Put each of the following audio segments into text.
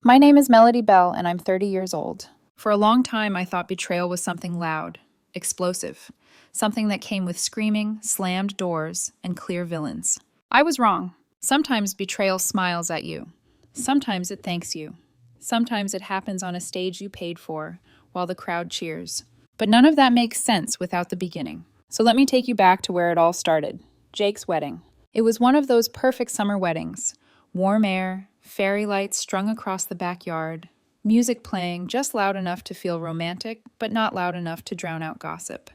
My name is Melody Bell, and I'm 30 years old. For a long time, I thought betrayal was something loud, explosive, something that came with screaming, slammed doors, and clear villains. I was wrong. Sometimes betrayal smiles at you. Sometimes it thanks you. Sometimes it happens on a stage you paid for, while the crowd cheers. But none of that makes sense without the beginning. So let me take you back to where it all started. Jake's wedding. It was one of those perfect summer weddings. Warm air, fairy lights strung across the backyard, music playing just loud enough to feel romantic, but not loud enough to drown out gossip.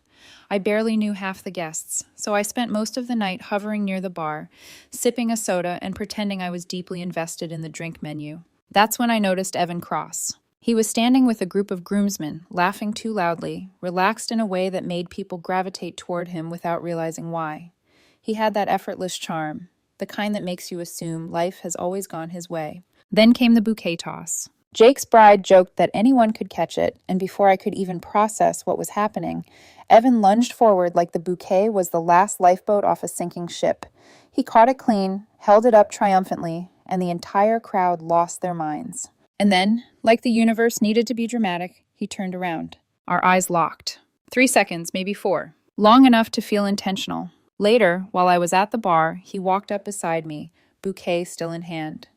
I barely knew half the guests, so I spent most of the night hovering near the bar, sipping a soda and pretending I was deeply invested in the drink menu. That's when I noticed Evan Cross. He was standing with a group of groomsmen, laughing too loudly, relaxed in a way that made people gravitate toward him without realizing why. He had that effortless charm, the kind that makes you assume life has always gone his way. Then came the bouquet toss. Jake's bride joked that anyone could catch it, and before I could even process what was happening, Evan lunged forward like the bouquet was the last lifeboat off a sinking ship. He caught it clean, held it up triumphantly, and the entire crowd lost their minds. And then, like the universe needed to be dramatic, he turned around. Our eyes locked. 3 seconds, maybe 4. Long enough to feel intentional. Later, while I was at the bar, he walked up beside me, bouquet still in hand.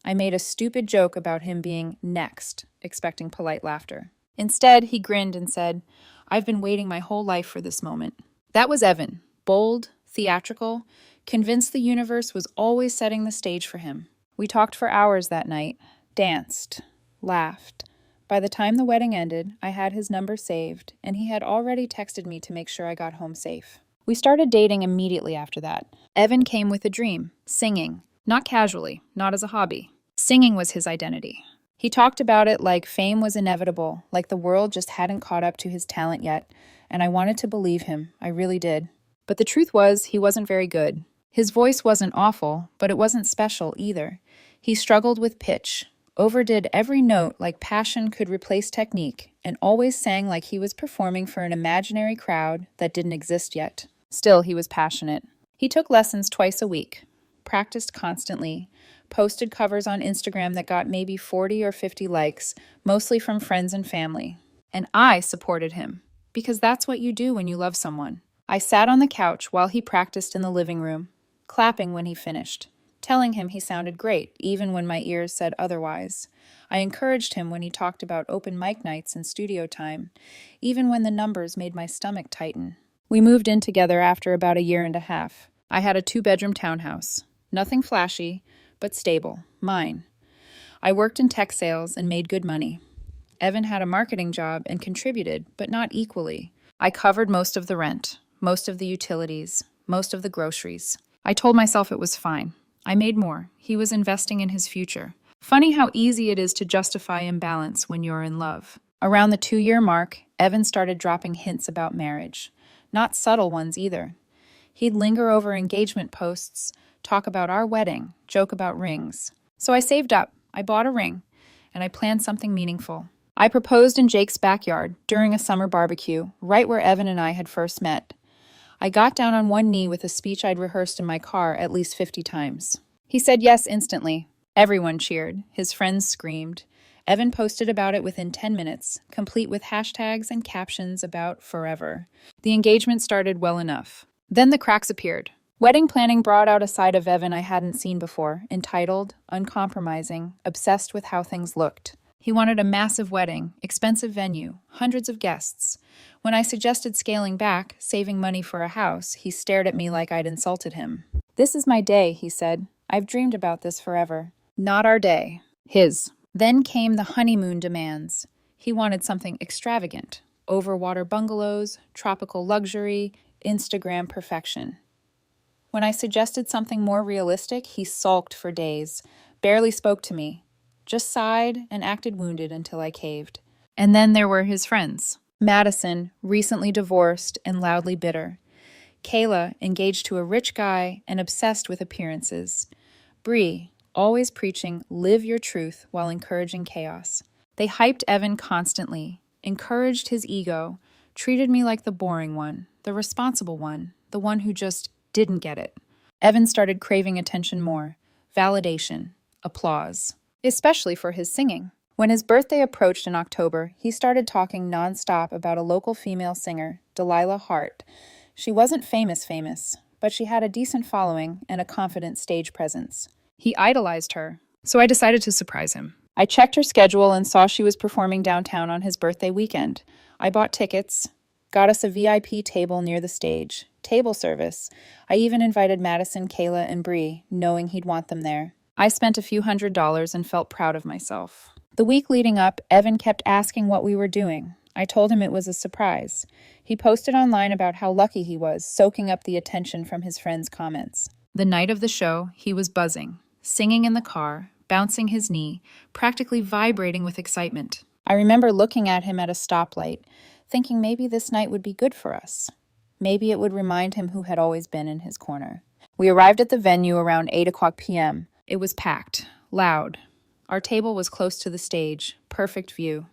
I made a stupid joke about him being next, expecting polite laughter. Instead, he grinned and said, "I've been waiting my whole life for this moment." That was Evan, bold, theatrical, convinced the universe was always setting the stage for him. We talked for hours that night, danced, laughed. By the time the wedding ended, I had his number saved, and he had already texted me to make sure I got home safe. We started dating immediately after that. Evan came with a dream, singing. Not casually, not as a hobby. Singing was his identity. He talked about it like fame was inevitable, like the world just hadn't caught up to his talent yet, and I wanted to believe him, I really did. But the truth was, he wasn't very good. His voice wasn't awful, but it wasn't special either. He struggled with pitch, overdid every note like passion could replace technique, and always sang like he was performing for an imaginary crowd that didn't exist yet. Still, he was passionate. He took lessons twice a week, practiced constantly, posted covers on Instagram that got maybe 40 or 50 likes, mostly from friends and family. And I supported him, because that's what you do when you love someone. I sat on the couch while he practiced in the living room, clapping when he finished, telling him he sounded great, even when my ears said otherwise. I encouraged him when he talked about open mic nights and studio time, even when the numbers made my stomach tighten. We moved in together after about a year and a half. I had a 2-bedroom townhouse. Nothing flashy, but stable. Mine. I worked in tech sales and made good money. Evan had a marketing job and contributed, but not equally. I covered most of the rent, most of the utilities, most of the groceries. I told myself it was fine. I made more. He was investing in his future. Funny how easy it is to justify imbalance when you're in love. Around the 2-year mark, Evan started dropping hints about marriage. Not subtle ones either. He'd linger over engagement posts, talk about our wedding, joke about rings. So I saved up, I bought a ring, and I planned something meaningful. I proposed in Jake's backyard during a summer barbecue, right where Evan and I had first met. I got down on one knee with a speech I'd rehearsed in my car at least 50 times. He said yes instantly. Everyone cheered. His friends screamed. Evan posted about it within 10 minutes, complete with hashtags and captions about forever. The engagement started well enough. Then the cracks appeared. Wedding planning brought out a side of Evan I hadn't seen before, entitled, uncompromising, obsessed with how things looked. He wanted a massive wedding, expensive venue, hundreds of guests. When I suggested scaling back, saving money for a house, he stared at me like I'd insulted him. "This is my day," he said. "I've dreamed about this forever." Not our day. His. Then came the honeymoon demands. He wanted something extravagant. Overwater bungalows, tropical luxury, Instagram perfection. When I suggested something more realistic, he sulked for days, barely spoke to me, just sighed and acted wounded until I caved. And then there were his friends. Madison, recently divorced and loudly bitter. Kayla, engaged to a rich guy and obsessed with appearances. Bree, always preaching live your truth while encouraging chaos. They hyped Evan constantly, encouraged his ego, treated me like the boring one, the responsible one, the one who just didn't get it. Evan started craving attention more, validation, applause. especially for his singing. When his birthday approached in October, he started talking nonstop about a local female singer, Delilah Hart. She wasn't famous, but she had a decent following and a confident stage presence. He idolized her, so I decided to surprise him. I checked her schedule and saw she was performing downtown on his birthday weekend. I bought tickets, got us a VIP table near the stage, table service. I even invited Madison, Kayla, and Bree, knowing he'd want them there. I spent a few $100s and felt proud of myself. The week leading up, Evan kept asking what we were doing. I told him it was a surprise. He posted online about how lucky he was, soaking up the attention from his friends' comments. The night of the show, he was buzzing, singing in the car, bouncing his knee, practically vibrating with excitement. I remember looking at him at a stoplight, thinking maybe this night would be good for us. Maybe it would remind him who had always been in his corner. We arrived at the venue around 8 p.m. It was packed, loud. Our table was close to the stage, perfect view.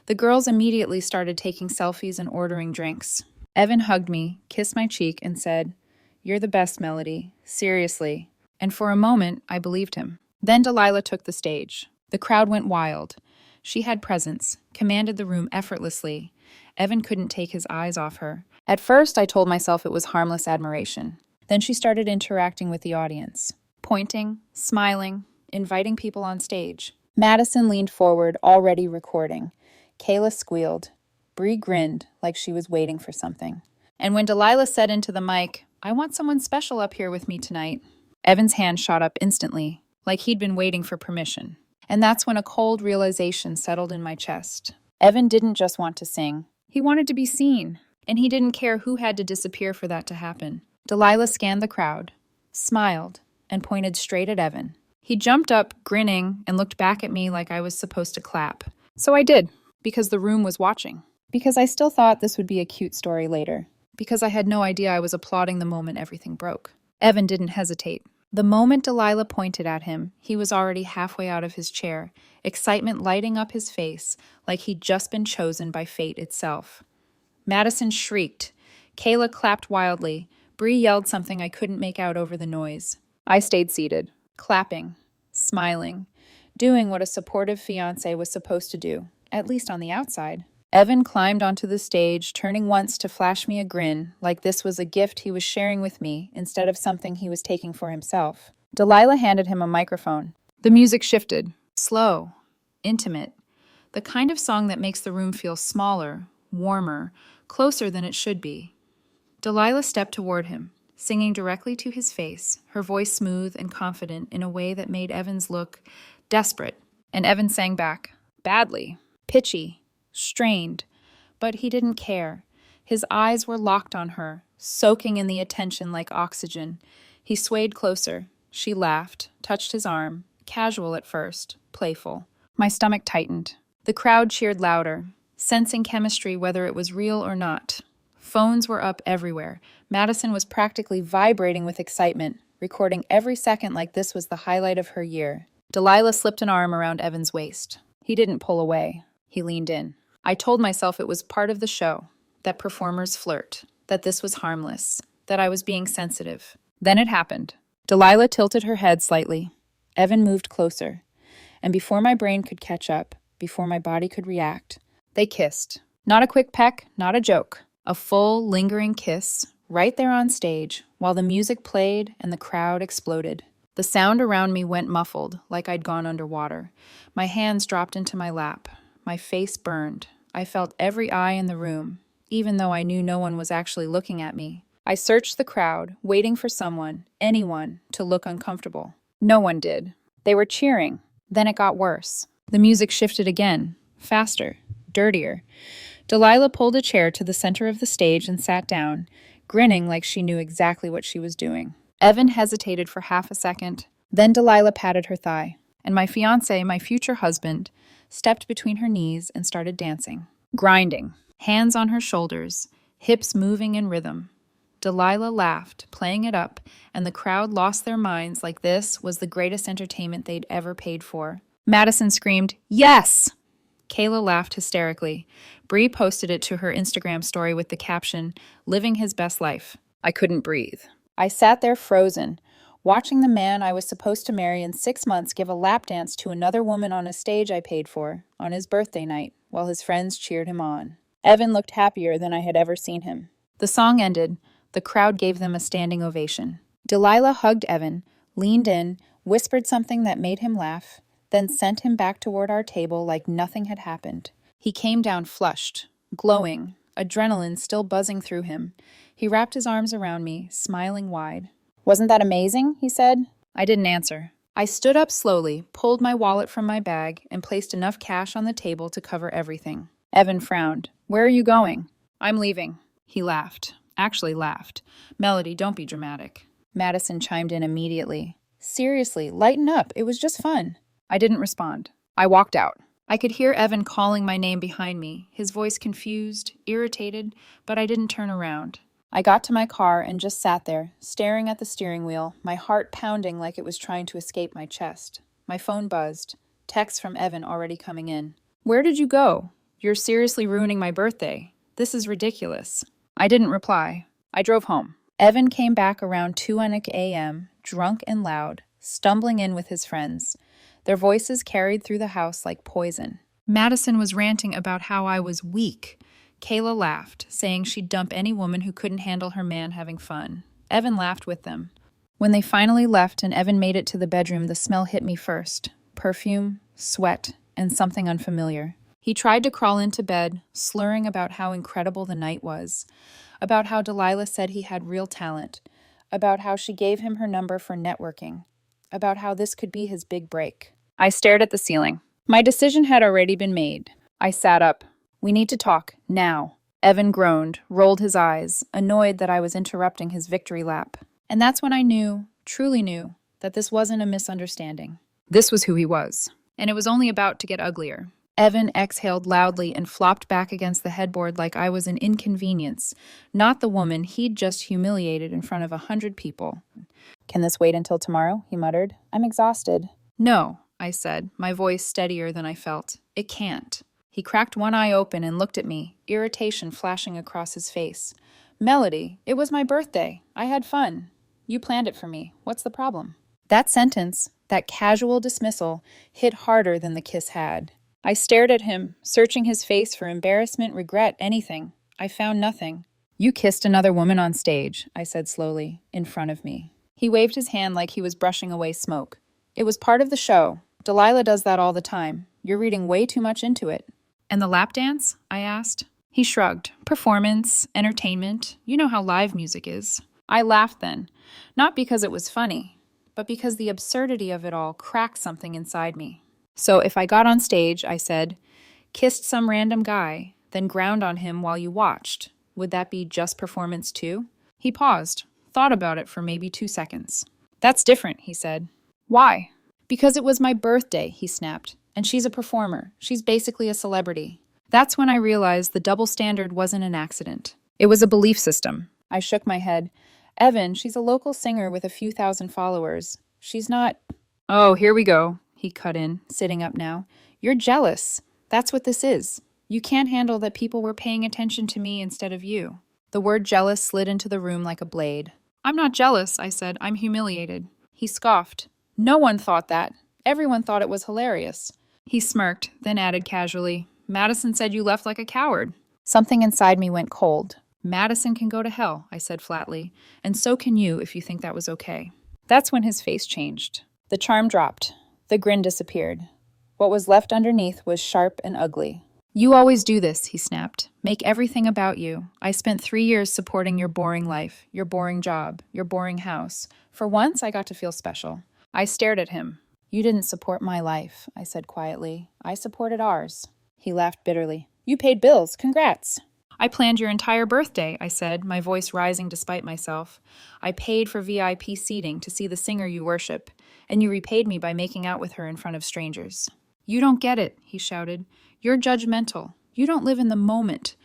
The girls immediately started taking selfies and ordering drinks. Evan hugged me, kissed my cheek, and said, "You're the best, Melody. Seriously." And for a moment, I believed him. Then Delilah took the stage. The crowd went wild. She had presence, commanded the room effortlessly. Evan couldn't take his eyes off her. At first, I told myself it was harmless admiration. Then she started interacting with the audience, pointing, smiling, inviting people on stage. Madison leaned forward, already recording. Kayla squealed. Bree grinned like she was waiting for something. And when Delilah said into the mic, "I want someone special up here with me tonight," Evan's hand shot up instantly, like he'd been waiting for permission. And that's when a cold realization settled in my chest. Evan didn't just want to sing. He wanted to be seen. And he didn't care who had to disappear for that to happen. Delilah scanned the crowd, smiled, and pointed straight at Evan. He jumped up, grinning, and looked back at me like I was supposed to clap. So I did, because the room was watching. Because I still thought this would be a cute story later. Because I had no idea I was applauding the moment everything broke. Evan didn't hesitate. The moment Delilah pointed at him, he was already halfway out of his chair, excitement lighting up his face like he'd just been chosen by fate itself. Madison shrieked. Kayla clapped wildly. Bree yelled something I couldn't make out over the noise. I stayed seated, clapping, smiling, doing what a supportive fiancé was supposed to do, at least on the outside. Evan climbed onto the stage, turning once to flash me a grin, like this was a gift he was sharing with me instead of something he was taking for himself. Delilah handed him a microphone. The music shifted, slow, intimate, the kind of song that makes the room feel smaller, warmer, closer than it should be. Delilah stepped toward him, singing directly to his face, her voice smooth and confident in a way that made Evans look desperate. And Evan sang back, badly, pitchy, strained, but he didn't care. His eyes were locked on her, soaking in the attention like oxygen. He swayed closer. She laughed, touched his arm, casual at first, playful. My stomach tightened. The crowd cheered louder, sensing chemistry whether it was real or not. Phones were up everywhere. Madison was practically vibrating with excitement, recording every second like this was the highlight of her year. Delilah slipped an arm around Evan's waist. He didn't pull away. He leaned in. I told myself it was part of the show, that performers flirt, that this was harmless, that I was being sensitive. Then it happened. Delilah tilted her head slightly. Evan moved closer. And before my brain could catch up, before my body could react, they kissed. Not a quick peck, not a joke. A full, lingering kiss, right there on stage, while the music played and the crowd exploded. The sound around me went muffled, like I'd gone underwater. My hands dropped into my lap. My face burned. I felt every eye in the room, even though I knew no one was actually looking at me. I searched the crowd, waiting for someone, anyone, to look uncomfortable. No one did. They were cheering. Then it got worse. The music shifted again, faster, dirtier. Delilah pulled a chair to the center of the stage and sat down, grinning like she knew exactly what she was doing. Evan hesitated for half a second. Then Delilah patted her thigh, and my fiancé, my future husband, stepped between her knees and started dancing. Grinding, hands on her shoulders, hips moving in rhythm. Delilah laughed, playing it up, and the crowd lost their minds like this was the greatest entertainment they'd ever paid for. Madison screamed, "Yes!" Kayla laughed hysterically. Bree posted it to her Instagram story with the caption, "Living his best life." I couldn't breathe. I sat there frozen, Watching the man I was supposed to marry in 6 months give a lap dance to another woman on a stage I paid for, on his birthday night, while his friends cheered him on. Evan looked happier than I had ever seen him. The song ended. The crowd gave them a standing ovation. Delilah hugged Evan, leaned in, whispered something that made him laugh, then sent him back toward our table like nothing had happened. He came down flushed, glowing, adrenaline still buzzing through him. He wrapped his arms around me, smiling wide. "Wasn't that amazing?" he said. I didn't answer. I stood up slowly, pulled my wallet from my bag, and placed enough cash on the table to cover everything. Evan frowned. "Where are you going?" "I'm leaving." He laughed. Actually laughed. "Melody, don't be dramatic." Madison chimed in immediately. "Seriously, lighten up. It was just fun." I didn't respond. I walked out. I could hear Evan calling my name behind me, his voice confused, irritated, but I didn't turn around. I got to my car and just sat there, staring at the steering wheel, my heart pounding like it was trying to escape my chest. My phone buzzed. Text from Evan already coming in. "Where did you go? You're seriously ruining my birthday. This is ridiculous." I didn't reply. I drove home. Evan came back around 2 a.m., drunk and loud, stumbling in with his friends. Their voices carried through the house like poison. Madison was ranting about how I was weak. Kayla laughed, saying she'd dump any woman who couldn't handle her man having fun. Evan laughed with them. When they finally left and Evan made it to the bedroom, the smell hit me first. Perfume, sweat, and something unfamiliar. He tried to crawl into bed, slurring about how incredible the night was, about how Delilah said he had real talent, about how she gave him her number for networking, about how this could be his big break. I stared at the ceiling. My decision had already been made. I sat up. "We need to talk, now." Evan groaned, rolled his eyes, annoyed that I was interrupting his victory lap. And that's when I knew, truly knew, that this wasn't a misunderstanding. This was who he was. And it was only about to get uglier. Evan exhaled loudly and flopped back against the headboard like I was an inconvenience, not the woman he'd just humiliated in front of 100 people. "Can this wait until tomorrow?" he muttered. "I'm exhausted." "No," I said, my voice steadier than I felt. "It can't." He cracked one eye open and looked at me, irritation flashing across his face. "Melody, it was my birthday. I had fun. You planned it for me. What's the problem?" That sentence, that casual dismissal, hit harder than the kiss had. I stared at him, searching his face for embarrassment, regret, anything. I found nothing. "You kissed another woman on stage," I said slowly, in front of me. He waved his hand like he was brushing away smoke. "It was part of the show. Delilah does that all the time. You're reading way too much into it." "And the lap dance?" I asked. He shrugged. "Performance, entertainment. You know how live music is." I laughed then, not because it was funny, but because the absurdity of it all cracked something inside me. "So if I got on stage," I said, "kissed some random guy, then ground on him while you watched, would that be just performance too?" He paused, thought about it for maybe 2 seconds. "That's different," he said. "Why?" "Because it was my birthday," he snapped. "And she's a performer. She's basically a celebrity." That's when I realized the double standard wasn't an accident. It was a belief system. I shook my head. "Evan, she's a local singer with a few thousand followers. She's not—" "Oh, here we go," he cut in, sitting up now. "You're jealous. That's what this is. You can't handle that people were paying attention to me instead of you." The word jealous slid into the room like a blade. "I'm not jealous," I said. "I'm humiliated." He scoffed. "No one thought that. Everyone thought it was hilarious." He smirked, then added casually, "Madison said you left like a coward." Something inside me went cold. "Madison can go to hell," I said flatly, "and so can you if you think that was okay." That's when his face changed. The charm dropped. The grin disappeared. What was left underneath was sharp and ugly. "You always do this," he snapped. "Make everything about you. I spent 3 years supporting your boring life, your boring job, your boring house. For once, I got to feel special." I stared at him. "You didn't support my life," I said quietly. "I supported ours." He laughed bitterly. "You paid bills. Congrats." "I planned your entire birthday," I said, my voice rising despite myself. "I paid for VIP seating to see the singer you worship, and you repaid me by making out with her in front of strangers." "You don't get it," he shouted. "You're judgmental. You don't live in the moment.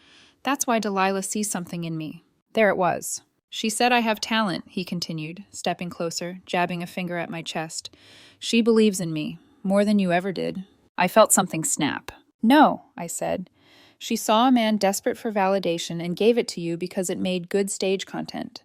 That's why Delilah sees something in me." There it was. "She said I have talent," he continued, stepping closer, jabbing a finger at my chest. "She believes in me, more than you ever did." I felt something snap. "No," I said. "She saw a man desperate for validation and gave it to you because it made good stage content.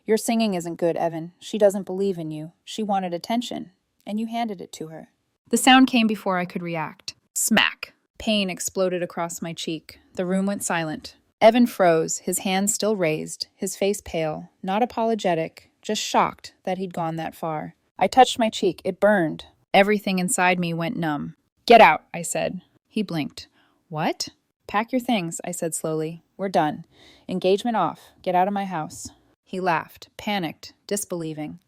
Your singing isn't good, Evan. She doesn't believe in you. She wanted attention, and you handed it to her. The sound came before I could react. Smack! Pain exploded across my cheek. The room went silent. Evan froze, his hands still raised, his face pale, not apologetic, just shocked that he'd gone that far. I touched my cheek. It burned. Everything inside me went numb. Get out, I said. He blinked. What? Pack your things, I said slowly. We're done. Engagement off. Get out of my house. He laughed, panicked, disbelieving.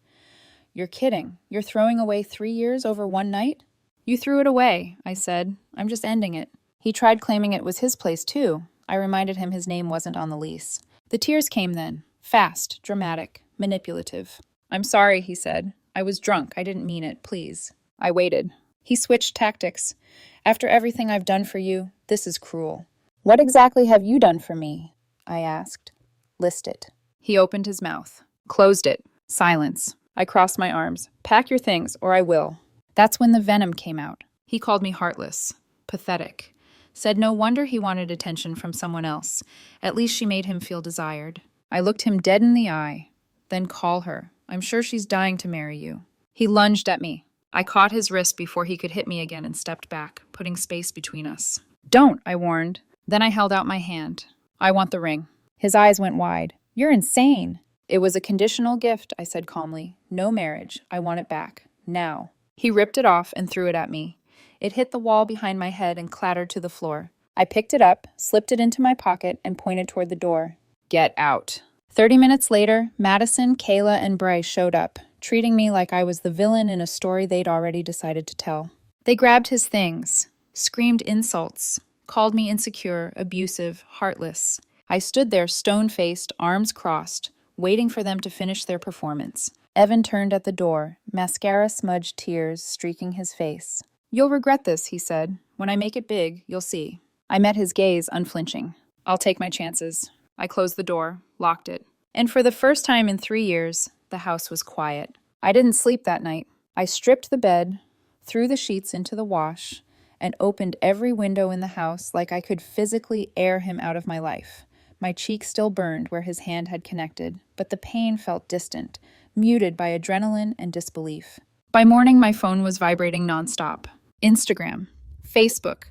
You're kidding. You're throwing away 3 years over one night? You threw it away, I said. I'm just ending it. He tried claiming it was his place, too. I reminded him his name wasn't on the lease. The tears came then. Fast, dramatic, manipulative. I'm sorry, he said. I was drunk. I didn't mean it. Please. I waited. He switched tactics. After everything I've done for you, this is cruel. What exactly have you done for me? I asked. List it. He opened his mouth. Closed it. Silence. I crossed my arms. Pack your things, or I will. That's when the venom came out. He called me heartless. Pathetic. Said no wonder he wanted attention from someone else. At least she made him feel desired. I looked him dead in the eye. Then call her. I'm sure she's dying to marry you. He lunged at me. I caught his wrist before he could hit me again and stepped back, putting space between us. Don't, I warned. Then I held out my hand. I want the ring. His eyes went wide. You're insane. It was a conditional gift, I said calmly. No marriage. I want it back. Now. He ripped it off and threw it at me. It hit the wall behind my head and clattered to the floor. I picked it up, slipped it into my pocket, and pointed toward the door. Get out. 30 minutes later, Madison, Kayla, and Bray showed up, treating me like I was the villain in a story they'd already decided to tell. They grabbed his things, screamed insults, called me insecure, abusive, heartless. I stood there stone-faced, arms crossed, waiting for them to finish their performance. Evan turned at the door, mascara-smudged tears streaking his face. You'll regret this, he said. When I make it big, you'll see. I met his gaze, unflinching. I'll take my chances. I closed the door, locked it. And for the first time in 3 years, the house was quiet. I didn't sleep that night. I stripped the bed, threw the sheets into the wash, and opened every window in the house like I could physically air him out of my life. My cheek still burned where his hand had connected, but the pain felt distant, muted by adrenaline and disbelief. By morning, my phone was vibrating nonstop. Instagram, Facebook,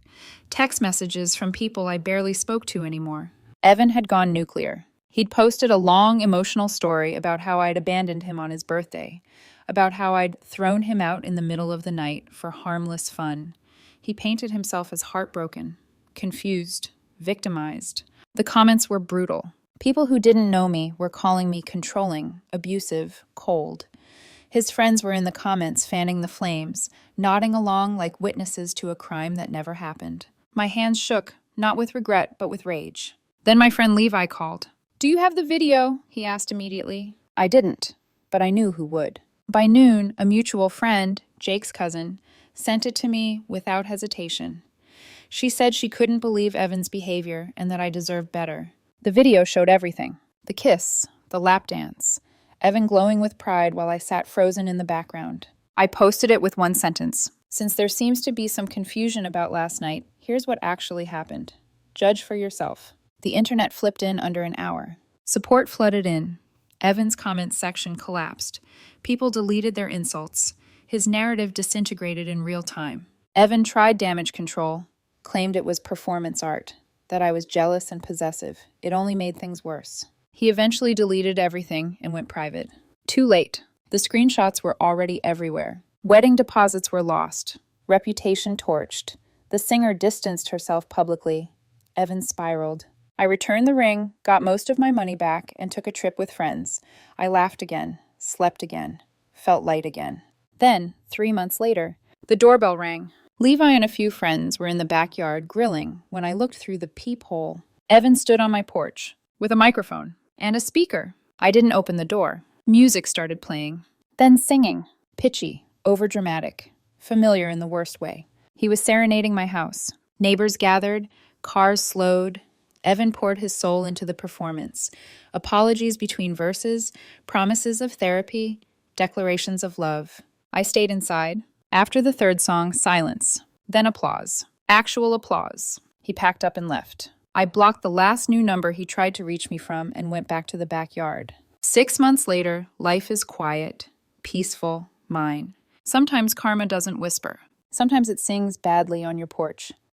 text messages from people I barely spoke to anymore. Evan had gone nuclear. He'd posted a long, emotional story about how I'd abandoned him on his birthday, about how I'd thrown him out in the middle of the night for harmless fun. He painted himself as heartbroken, confused, victimized. The comments were brutal. People who didn't know me were calling me controlling, abusive, cold. His friends were in the comments fanning the flames, nodding along like witnesses to a crime that never happened. My hands shook, not with regret, but with rage. Then my friend Levi called. Do you have the video? He asked immediately. I didn't, but I knew who would. By noon, a mutual friend, Jake's cousin, sent it to me without hesitation. She said she couldn't believe Evan's behavior and that I deserved better. The video showed everything. The kiss, the lap dance, Evan glowing with pride while I sat frozen in the background. I posted it with one sentence. Since there seems to be some confusion about last night, here's what actually happened. Judge for yourself. The internet flipped in under an hour. Support flooded in. Evan's comments section collapsed. People deleted their insults. His narrative disintegrated in real time. Evan tried damage control, claimed it was performance art, that I was jealous and possessive. It only made things worse. He eventually deleted everything and went private. Too late. The screenshots were already everywhere. Wedding deposits were lost. Reputation torched. The singer distanced herself publicly. Evan spiraled. I returned the ring, got most of my money back, and took a trip with friends. I laughed again, slept again, felt light again. Then, 3 months later, the doorbell rang. Levi and a few friends were in the backyard grilling when I looked through the peephole. Evan stood on my porch, with a microphone and a speaker. I didn't open the door. Music started playing. Then singing. Pitchy, overdramatic, familiar in the worst way. He was serenading my house. Neighbors gathered, cars slowed. Evan poured his soul into the performance. Apologies between verses, promises of therapy, declarations of love. I stayed inside. After the third song, silence. Then applause. Actual applause. He packed up and left. I blocked the last new number he tried to reach me from and went back to the backyard. 6 months later, life is quiet, peaceful, mine. Sometimes karma doesn't whisper. Sometimes it sings badly on your porch.